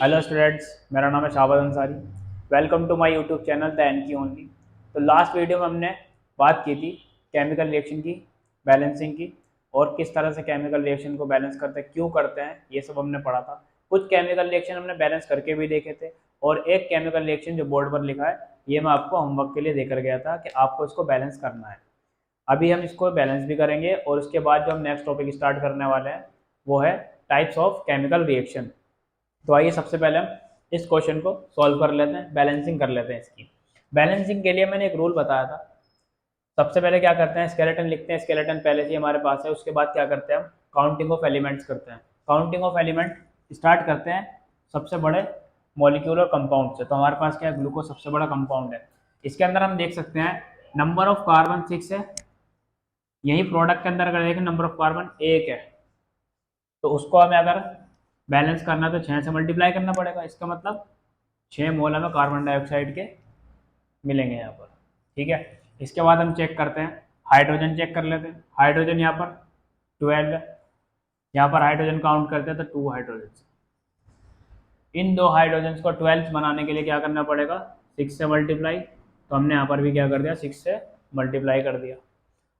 Hello students, मेरा नाम है Shahbaz Ansari. Welcome to my YouTube channel the N key only. तो लास्ट वीडियो में हमने बात की थी केमिकल रिएक्शन की, बैलेंसिंग की, और किस तरह से केमिकल रिएक्शन को बैलेंस करते हैं, क्यों करते हैं, ये सब हमने पढ़ा था। कुछ केमिकल रिएक्शन हमने बैलेंस करके भी देखे थे, और एक केमिकल रिएक्शन जो बोर्ड पर लिखा है, ये मैं आपको होमवर्क के लिए देकर गया था कि आपको इसको बैलेंस करना है। अभी हम इसको बैलेंस भी करेंगे, और उसके बाद जो हम नेक्स्ट टॉपिक स्टार्ट करने वाले हैं वो है टाइप्स ऑफ केमिकल रिएक्शन। तो आइए सबसे पहले हम इस क्वेश्चन को सॉल्व कर लेते हैं, बैलेंसिंग कर लेते हैं इसकी। बैलेंसिंग के लिए मैंने एक रूल बताया था। सबसे पहले क्या करते हैं, स्केलेटन लिखते हैं। स्केलेटन पहले से ही हमारे पास है। उसके बाद क्या करते हैं, हम काउंटिंग ऑफ एलिमेंट्स करते हैं। काउंटिंग ऑफ एलिमेंट स्टार्ट करते हैं सबसे बड़े मॉलिक्यूल और कंपाउंड से। तो हमारे पास क्या है, ग्लूकोज सबसे बड़ा कंपाउंड है। इसके अंदर हम देख सकते हैं नंबर ऑफ कार्बन 6 है। यही प्रोडक्ट के अंदर अगर देखें नंबर ऑफ कार्बन 1 है, तो उसको हमें अगर बैलेंस करना है तो 6 से मल्टीप्लाई करना पड़ेगा। इसका मतलब 6 मोल हमें कार्बन डाइऑक्साइड के मिलेंगे यहाँ पर। ठीक है। इसके बाद हम चेक करते हैं, हाइड्रोजन चेक कर लेते हैं। हाइड्रोजन यहाँ पर 12 है। यहाँ पर हाइड्रोजन काउंट करते हैं तो 2 हाइड्रोजन। इन दो हाइड्रोजन को 12 बनाने के लिए क्या करना पड़ेगा, 6 से मल्टीप्लाई। तो हमने यहाँ पर भी क्या कर दिया, 6 से मल्टीप्लाई कर दिया।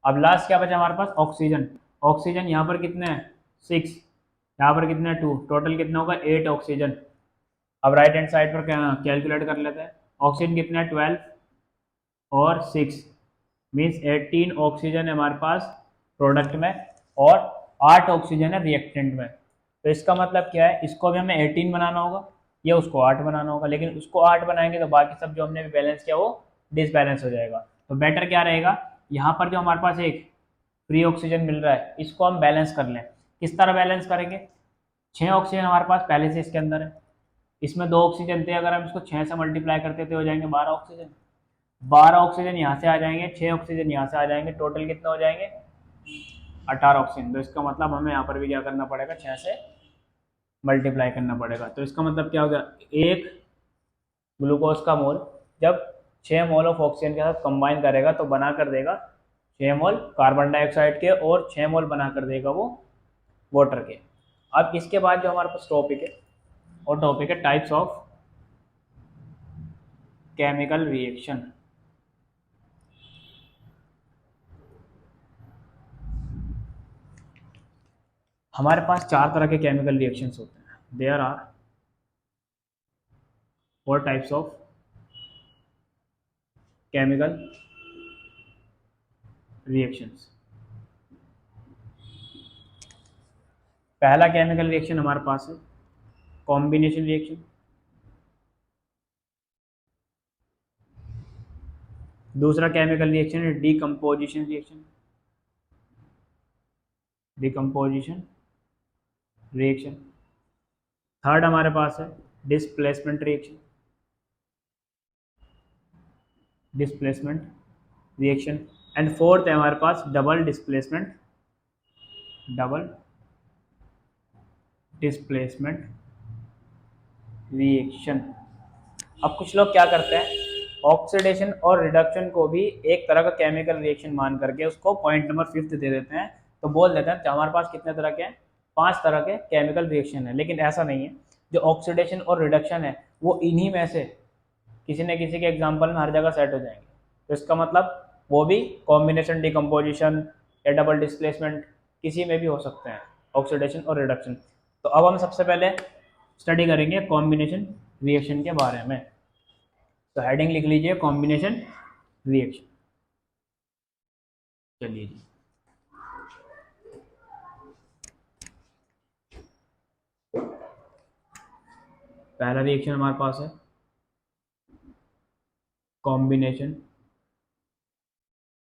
अब लास्ट क्या बचा हमारे पास, ऑक्सीजन। ऑक्सीजन यहाँ पर कितने हैं, 6। यहाँ पर कितने हैं, 2। टोटल कितना होगा, 8 ऑक्सीजन। अब राइट हैंड साइड पर कैलकुलेट कर लेते हैं। ऑक्सीजन कितने हैं, 12 और 6 मीन्स 18 ऑक्सीजन है हमारे पास प्रोडक्ट में, और 8 ऑक्सीजन है रिएक्टेंट में। तो इसका मतलब क्या है, इसको भी हमें 18 बनाना होगा या उसको 8 बनाना होगा। लेकिन उसको 8 बनाएंगे तो बाकी सब जो हमने भी बैलेंस किया वो डिसबैलेंस हो जाएगा। तो बेटर क्या रहेगा, यहाँ पर जो हमारे पास एक फ्री ऑक्सीजन मिल रहा है, इसको हम बैलेंस कर लें। किस तरह बैलेंस करेंगे, 6 ऑक्सीजन हमारे पास पहले से इसके अंदर है। इसमें 2 ऑक्सीजन थे, अगर हम इसको 6 से मल्टीप्लाई करते तो हो जाएंगे 12 ऑक्सीजन। 12 ऑक्सीजन यहाँ से आ जाएंगे, 6 ऑक्सीजन यहाँ से आ जाएंगे, टोटल कितना हो जाएंगे, 18 ऑक्सीजन। तो इसका मतलब हमें यहाँ पर भी क्या करना पड़ेगा, 6 से मल्टीप्लाई करना पड़ेगा। तो इसका मतलब क्या हो गया, एक ग्लूकोज का मोल जब 6 मोल ऑफ ऑक्सीजन के साथ कंबाइन करेगा तो बना कर देगा 6 मोल कार्बन डाइऑक्साइड के, और 6 मोल बना कर देगा वो वाटर के। अब इसके बाद जो हमारे पास टॉपिक है, और टॉपिक है टाइप्स ऑफ केमिकल रिएक्शन। हमारे पास 4 तरह के केमिकल रिएक्शंस होते हैं। There are 4 types of chemical reactions. पहला केमिकल रिएक्शन हमारे पास है कॉम्बिनेशन रिएक्शन। दूसरा केमिकल रिएक्शन है decomposition reaction. Decomposition reaction. Third हमारे पास है displacement reaction. Displacement reaction. And fourth है हमारे पास double displacement. Double displacement reaction. अब कुछ लोग क्या करते हैं, ऑक्सीडेशन और रिडक्शन को भी एक तरह का केमिकल रिएक्शन मान करके उसको पॉइंट नंबर 5 दे देते हैं। तो बोल देते हैं हमारे पास कितने तरह के हैं, 5 तरह के केमिकल रिएक्शन है। लेकिन ऐसा नहीं है। जो ऑक्सीडेशन और रिडक्शन है वो इन्हीं में से किसी न किसी के एग्जाम्पल में हर जगह सेट हो जाएंगे। तो इसका मतलब वो भी कॉम्बिनेशन डिकम्पोजिशन या डबल डिस्प्लेसमेंट किसी में भी हो सकते हैं, ऑक्सीडेशन और रिडक्शन। तो अब हम सबसे पहले स्टडी करेंगे कॉम्बिनेशन रिएक्शन के बारे में। तो हेडिंग लिख लीजिए कॉम्बिनेशन रिएक्शन। चलिए जी, पहला रिएक्शन हमारे पास है कॉम्बिनेशन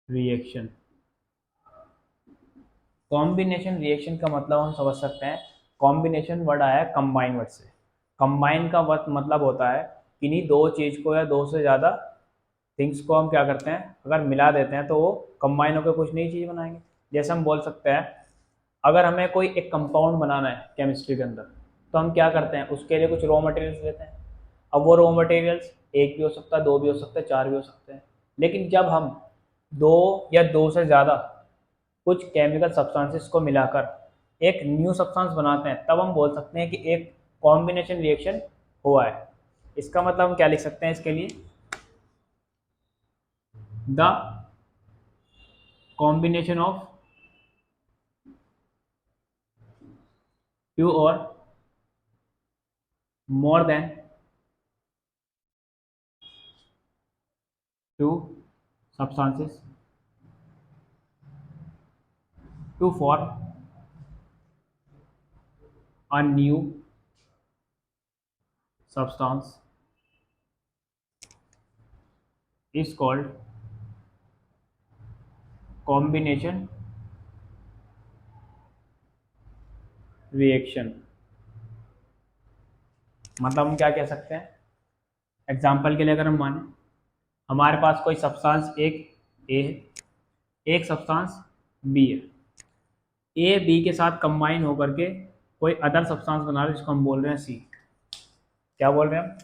रिएक्शन। कॉम्बिनेशन रिएक्शन का मतलब हम समझ सकते हैं, कॉम्बिनेशन वर्ड आया है कंबाइन वर्ड से। कंबाइन का मतलब होता है किन्हीं दो चीज़ को या दो से ज़्यादा थिंग्स को हम क्या करते हैं, अगर मिला देते हैं तो वो कंबाइन होकर कुछ नई चीज़ बनाएंगे। जैसे हम बोल सकते हैं, अगर हमें कोई एक कंपाउंड बनाना है केमिस्ट्री के अंदर, तो हम क्या करते हैं, उसके लिए कुछ रॉ मटेरियल्स लेते हैं। अब वो रॉ मटेरियल्स एक भी हो सकता है, दो भी हो सकते हैं, चार भी हो सकते हैं। लेकिन जब हम दो या दो से ज़्यादा कुछ केमिकल सब्सटेंसेस को मिलाकर एक न्यू सब्सटेंस बनाते हैं, तब हम बोल सकते हैं कि एक कॉम्बिनेशन रिएक्शन हुआ है। इसका मतलब हम क्या लिख सकते हैं इसके लिए, द कॉम्बिनेशन ऑफ टू और more than two substances to form a new substance is called combination reaction। मतलब हम क्या कह सकते हैं, एग्जाम्पल के लिए अगर हम माने हमारे पास कोई सब्सटेंस एक ए है, एक सब्सटेंस बी है, ए बी के साथ कंबाइन होकर के कोई अदर सब्सटेंस बना रहे जिसको हम बोल रहे हैं सी। क्या बोल रहे हैं हम,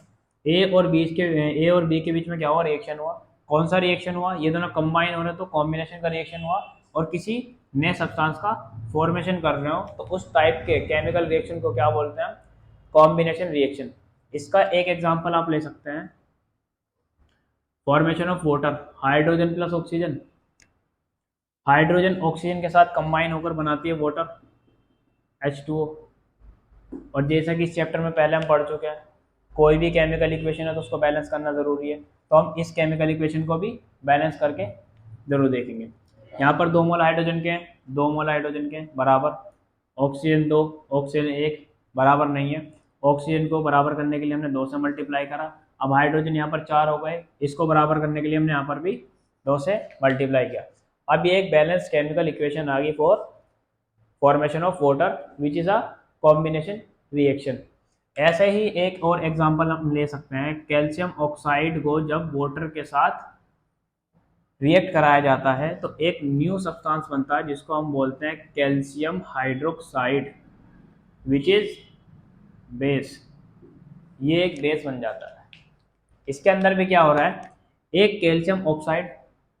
ए और बी के बीच में क्या हुआ, रिएक्शन हुआ। कौन सा रिएक्शन हुआ, ये दोनों कंबाइन हो रहे हैं तो कॉम्बिनेशन का रिएक्शन हुआ, और किसी नए सब्सटेंस का फॉर्मेशन कर रहे हो तो उस टाइप के केमिकल रिएक्शन को क्या बोलते हैं, कॉम्बिनेशन रिएक्शन। इसका एक एग्जांपल आप ले सकते हैं, formation of water, hydrogen plus oxygen, hydrogen oxygen के साथ कंबाइन होकर बनाती है वाटर H2O। और जैसा कि इस चैप्टर में पहले हम पढ़ चुके हैं, कोई भी केमिकल इक्वेशन है तो उसको बैलेंस करना ज़रूरी है, तो हम इस केमिकल इक्वेशन को भी बैलेंस करके ज़रूर देखेंगे। यहाँ पर 2 मोल हाइड्रोजन के हैं, 2 मोल हाइड्रोजन के बराबर, ऑक्सीजन 2 ऑक्सीजन 1 बराबर नहीं है। ऑक्सीजन को बराबर करने के लिए हमने 2 से मल्टीप्लाई करा, अब हाइड्रोजन यहाँ पर 4 हो गए, इसको बराबर करने के लिए हमने यहाँ पर भी 2 से मल्टीप्लाई किया। अब ये एक बैलेंस केमिकल इक्वेशन आ गई for formation of water which is a combination reaction. ऐसे ही एक और एग्जांपल हम ले सकते हैं, कैल्शियम ऑक्साइड को जब वाटर के साथ रिएक्ट कराया जाता है तो एक न्यू सब्सटेंस बनता है जिसको हम बोलते हैं calcium hydroxide which is base. ये एक बेस बन जाता है। इसके अंदर भी क्या हो रहा है, एक कैल्शियम ऑक्साइड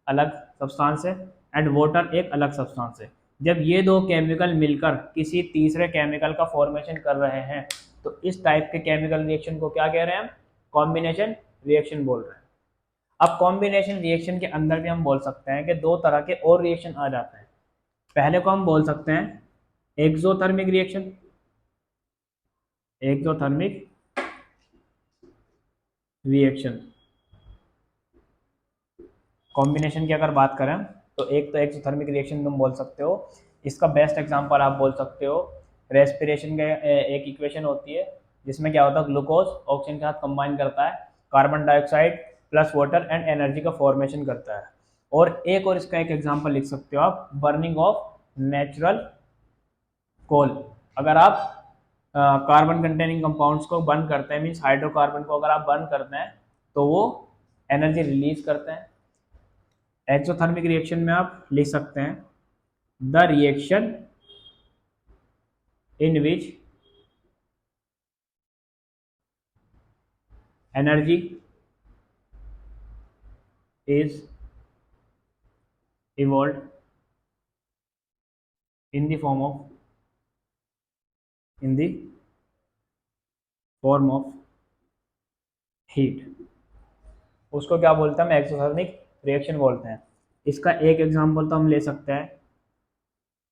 अलग सब्सटेंस है एंड वाटर एक अलग सब्सटेंस है। जब ये दो केमिकल मिलकर किसी तीसरे केमिकल का फॉर्मेशन कर रहे हैं तो इस टाइप के केमिकल रिएक्शन को क्या कह रहे हैं हम, कॉम्बिनेशन रिएक्शन बोल रहे हैं। अब कॉम्बिनेशन रिएक्शन के अंदर भी हम बोल सकते हैं कि 2 तरह के और रिएक्शन आ जाते हैं। पहले को हम बोल सकते हैं exothermic reaction, exothermic reaction. Combination की अगर बात करें तो एक तो एक्सोथर्मिक रिएक्शन तुम बोल सकते हो, इसका बेस्ट एग्जांपल आप बोल सकते हो रेस्पिरेशन के एक इक्वेशन होती है जिसमें क्या होता है, ग्लूकोज ऑक्सीजन के साथ कंबाइन करता है, carbon dioxide plus water and energy का फॉर्मेशन करता है। और एक और इसका एक एग्जांपल लिख सकते हो आप, बर्निंग ऑफ नेचुरल कोल। अगर आप कार्बन कंटेनिंग कंपाउंड्स को बर्न करते हैं, मीन्स हाइड्रोकार्बन को अगर आप बर्न करते हैं तो वो एनर्जी रिलीज करते हैं। एक्सोथर्मिक रिएक्शन में आप लिख सकते हैं the reaction in which energy is evolved in the form of heat, उसको क्या बोलते हैं, हम एक्सोथर्मिक रिएक्शन बोलते हैं। इसका एक एग्जांपल तो हम ले सकते हैं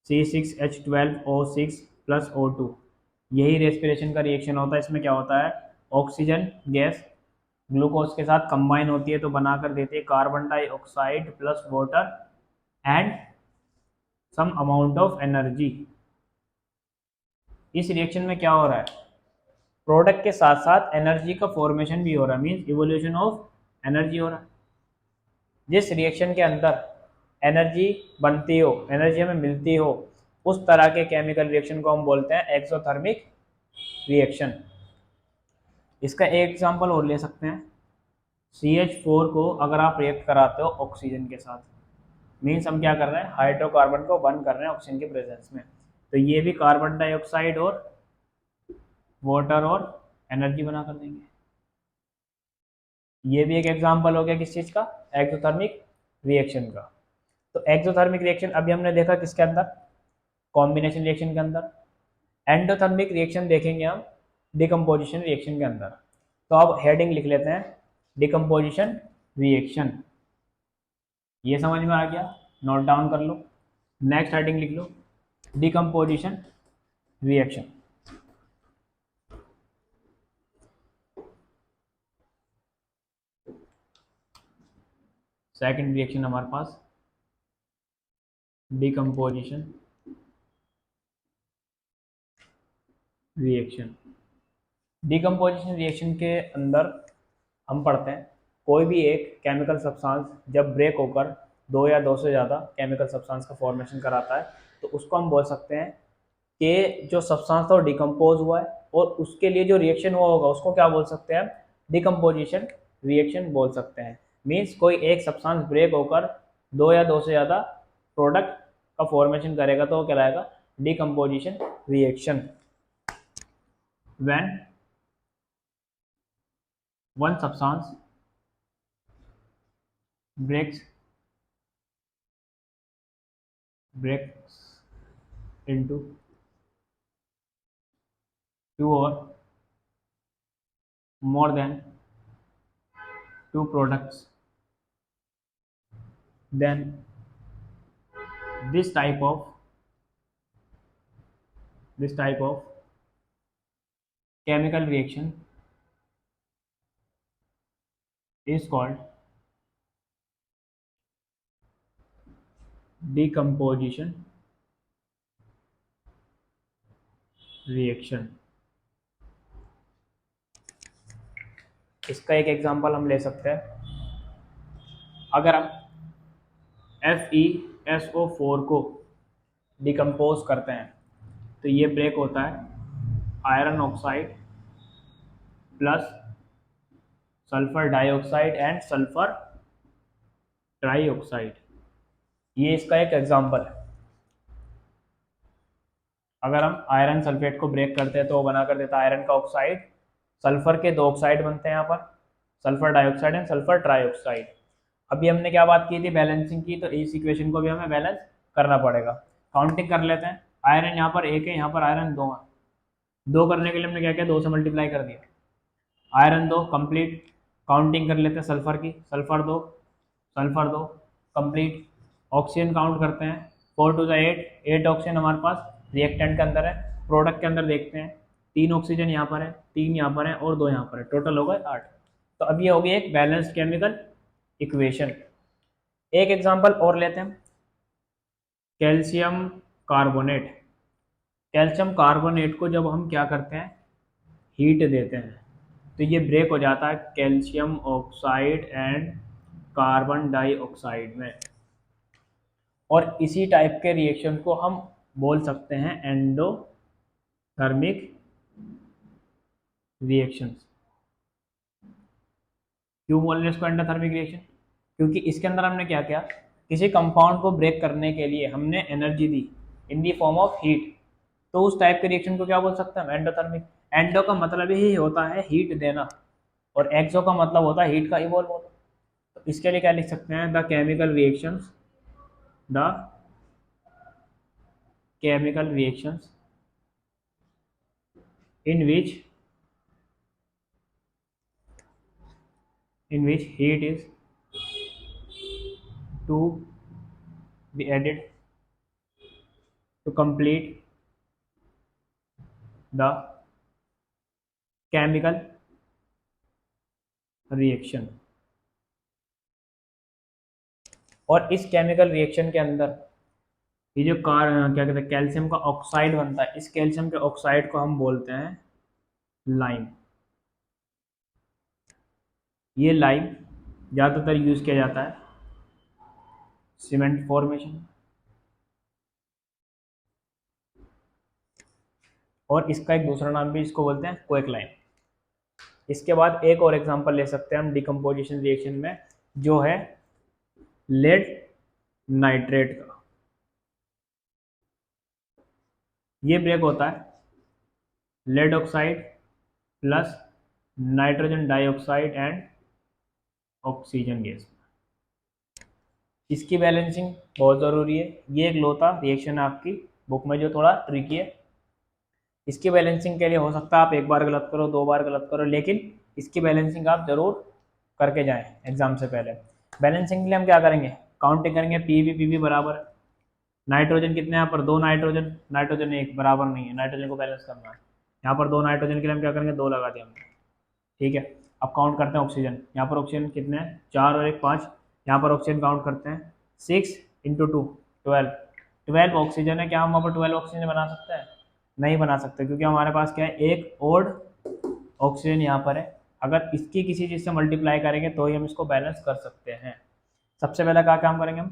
C6H12O6 प्लस O2, यही रेस्पिरेशन का रिएक्शन होता है। इसमें क्या होता है, ऑक्सीजन गैस ग्लूकोज के साथ कंबाइन होती है तो बनाकर देती है carbon dioxide plus water and some amount of energy. इस रिएक्शन में क्या हो रहा है, प्रोडक्ट के साथ साथ एनर्जी का फॉर्मेशन भी हो रहा है, मीन्स इवोल्यूशन ऑफ एनर्जी हो रहा है। जिस रिएक्शन के अंदर एनर्जी बनती हो, एनर्जी हमें मिलती हो, उस तरह के केमिकल रिएक्शन को हम बोलते हैं एक्सोथर्मिक रिएक्शन। इसका एक एग्जांपल और ले सकते हैं, CH4 को अगर आप रिएक्ट कराते हो ऑक्सीजन के साथ, मीन्स हम क्या कर रहे हैं, हाइड्रोकार्बन को बर्न कर रहे हैं ऑक्सीजन के प्रेजेंस में, तो ये भी कार्बन डाइऑक्साइड और वाटर और एनर्जी बना कर देंगे। ये भी एक एग्जांपल हो गया किस चीज़ का, एक्सोथर्मिक रिएक्शन का। तो एक्सोथर्मिक रिएक्शन अभी हमने देखा किसके अंदर, कॉम्बिनेशन रिएक्शन के अंदर। एंडोथर्मिक रिएक्शन देखेंगे हम डिकम्पोजिशन रिएक्शन के अंदर। तो अब हेडिंग लिख लेते हैं डिकम्पोजिशन रिएक्शन। ये समझ में आ गया, नोट डाउन कर लो। नेक्स्ट हेडिंग लिख लो डिकम्पोजिशन रिएक्शन। सेकंड रिएक्शन हमारे पास डिकम्पोजिशन रिएक्शन। डिकम्पोजिशन रिएक्शन के अंदर हम पढ़ते हैं कोई भी एक केमिकल सब्सटेंस जब ब्रेक होकर दो या दो से ज़्यादा केमिकल सब्सटेंस का फॉर्मेशन कराता है तो उसको हम बोल सकते हैं कि जो सब्सटेंस था वो डिकम्पोज हुआ है, और उसके लिए जो रिएक्शन हुआ होगा उसको क्या बोल सकते हैं, डिकम्पोजिशन रिएक्शन बोल सकते हैं। मीन्स कोई एक सब्सटेंस ब्रेक होकर दो या दो से ज़्यादा प्रोडक्ट का फॉर्मेशन करेगा तो वो कहलाएगा decomposition reaction. When one substance breaks into two or more than two products, then this type of chemical reaction is called decomposition reaction। इसका एक एग्जांपल हम ले सकते हैं। अगर हम FeSO4 को डिकम्पोज करते हैं तो ये ब्रेक होता है iron oxide plus sulphur dioxide and sulphur trioxide. ये इसका एक एग्जांपल है। अगर हम आयरन सल्फेट को ब्रेक करते हैं तो वो बना कर देता है आयरन का ऑक्साइड, सल्फर के दो ऑक्साइड बनते हैं यहाँ पर, sulphur dioxide and sulphur trioxide. अभी हमने क्या बात की थी, बैलेंसिंग की, तो इस इक्वेशन को भी हमें बैलेंस करना पड़ेगा। काउंटिंग कर लेते हैं। आयरन यहाँ पर एक है, यहाँ पर आयरन दो है। दो करने के लिए हमने क्या किया, दो से मल्टीप्लाई कर दिया। आयरन दो कंप्लीट। काउंटिंग कर लेते हैं सल्फर की, सल्फर दो कंप्लीट। ऑक्सीजन काउंट करते हैं, 4 टू 8 ऑक्सीजन हमारे पास रिएक्टेंट के अंदर है। प्रोडक्ट के अंदर देखते हैं, 3 ऑक्सीजन यहाँ पर है, 3 यहाँ पर है और 2 यहाँ पर है, टोटल हो गए 8। तो अब ये हो गई एक बैलेंस्ड केमिकल इक्वेशन। एक एग्जांपल और लेते हैं, कैल्शियम कार्बोनेट। कैल्शियम कार्बोनेट को जब हम क्या करते हैं, हीट देते हैं तो ये ब्रेक हो जाता है calcium oxide and carbon dioxide में, और इसी टाइप के रिएक्शन को हम बोल सकते हैं एंडोथर्मिक रिएक्शंस। क्यों बोल रहे हैं इसको एंडोथर्मिक रिएक्शन, क्योंकि इसके अंदर हमने क्या किया, किसी कंपाउंड को ब्रेक करने के लिए हमने energy the in the form of heat, तो उस टाइप के रिएक्शन को क्या बोल सकते हैं, एंडोथर्मिक। एंडो का मतलब ही होता है हीट देना, और एक्सो का मतलब होता है हीट का इवॉल्व होना। तो इसके लिए क्या लिख सकते हैं, the chemical reactions in which heat is to be added to complete the chemical reaction। और इस केमिकल रिएक्शन के अंदर ये जो क्या कहते हैं, कैल्शियम का ऑक्साइड बनता है, इस कैल्शियम के ऑक्साइड को हम बोलते हैं लाइम। ये लाइम ज़्यादातर यूज़ किया जाता है सीमेंट फॉर्मेशन, और इसका एक दूसरा नाम भी इसको बोलते हैं क्वेकलाइन। इसके बाद एक और एग्जांपल ले सकते हैं हम डिकम्पोजिशन रिएक्शन में, जो है लेड नाइट्रेट का। ये ब्रेक होता है lead oxide plus nitrogen dioxide and oxygen gas. इसकी बैलेंसिंग बहुत ज़रूरी है। ये एक लोता रिएक्शन है आपकी बुक में जो थोड़ा ट्रिकी है। इसकी बैलेंसिंग के लिए हो सकता है आप एक बार गलत करो, 2 बार गलत करो, लेकिन इसकी बैलेंसिंग आप जरूर करके जाएं एग्जाम से पहले। बैलेंसिंग के लिए हम क्या करेंगे, काउंटिंग करेंगे, पी वी बराबर नाइट्रोजन कितने हैं यहाँ पर, 2 नाइट्रोजन, नाइट्रोजन एक बराबर नहीं है, नाइट्रोजन को बैलेंस करना है। यहाँ पर 2 नाइट्रोजन के लिए हम क्या करेंगे, 2 लगा दिया हमने, ठीक है। अब काउंट करते हैं ऑक्सीजन, यहाँ पर ऑक्सीजन कितने हैं, 4 और 1 5। यहाँ पर ऑक्सीजन काउंट करते हैं, 6 × 2 12, 12 ऑक्सीजन है। क्या हम वहाँ पर 12 ऑक्सीजन बना सकते हैं, नहीं बना सकते, क्योंकि हमारे पास क्या है, एक और ऑक्सीजन यहाँ पर है। अगर इसकी किसी चीज़ से मल्टीप्लाई करेंगे तो ही हम इसको बैलेंस कर सकते हैं। सबसे पहले क्या काम करेंगे हम,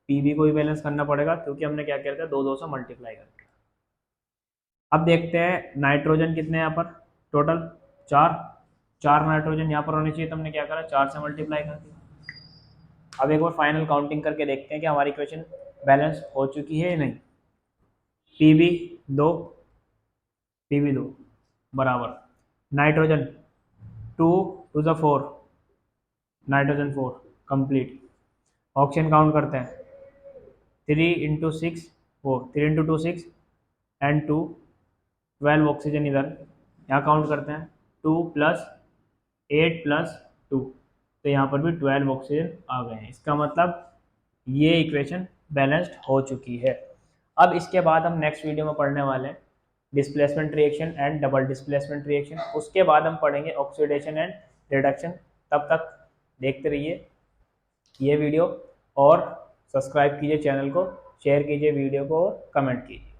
पीवी को ही बैलेंस करना पड़ेगा, क्योंकि हमने क्या किया था, 2 से मल्टीप्लाई करके। अब देखते हैं नाइट्रोजन कितने हैं यहाँ पर, टोटल 4 नाइट्रोजन यहाँ पर होने चाहिए, तो हमने क्या करा, 4 से मल्टीप्लाई कर दिया। अब एक बार फाइनल काउंटिंग करके देखते हैं कि हमारी इक्वेशन बैलेंस हो चुकी है या नहीं। पीवी 2 बराबर nitrogen 2 to the 4, nitrogen 4 complete. Oxygen count करते हैं, 3 × 6 4, 3 × 2 6 एंड 2 12 ऑक्सीजन इधर, यहाँ काउंट करते हैं, 2 + 8 + 2, तो यहाँ पर भी 12 ऑक्सीजन आ गए हैं। इसका मतलब ये इक्वेशन बैलेंस्ड हो चुकी है। अब इसके बाद हम नेक्स्ट वीडियो में पढ़ने वाले हैं displacement reaction and double displacement reaction, उसके बाद हम पढ़ेंगे ऑक्सीडेशन एंड रिडक्शन। तब तक देखते रहिए ये वीडियो और सब्सक्राइब कीजिए चैनल को, शेयर कीजिए वीडियो को और कमेंट कीजिए।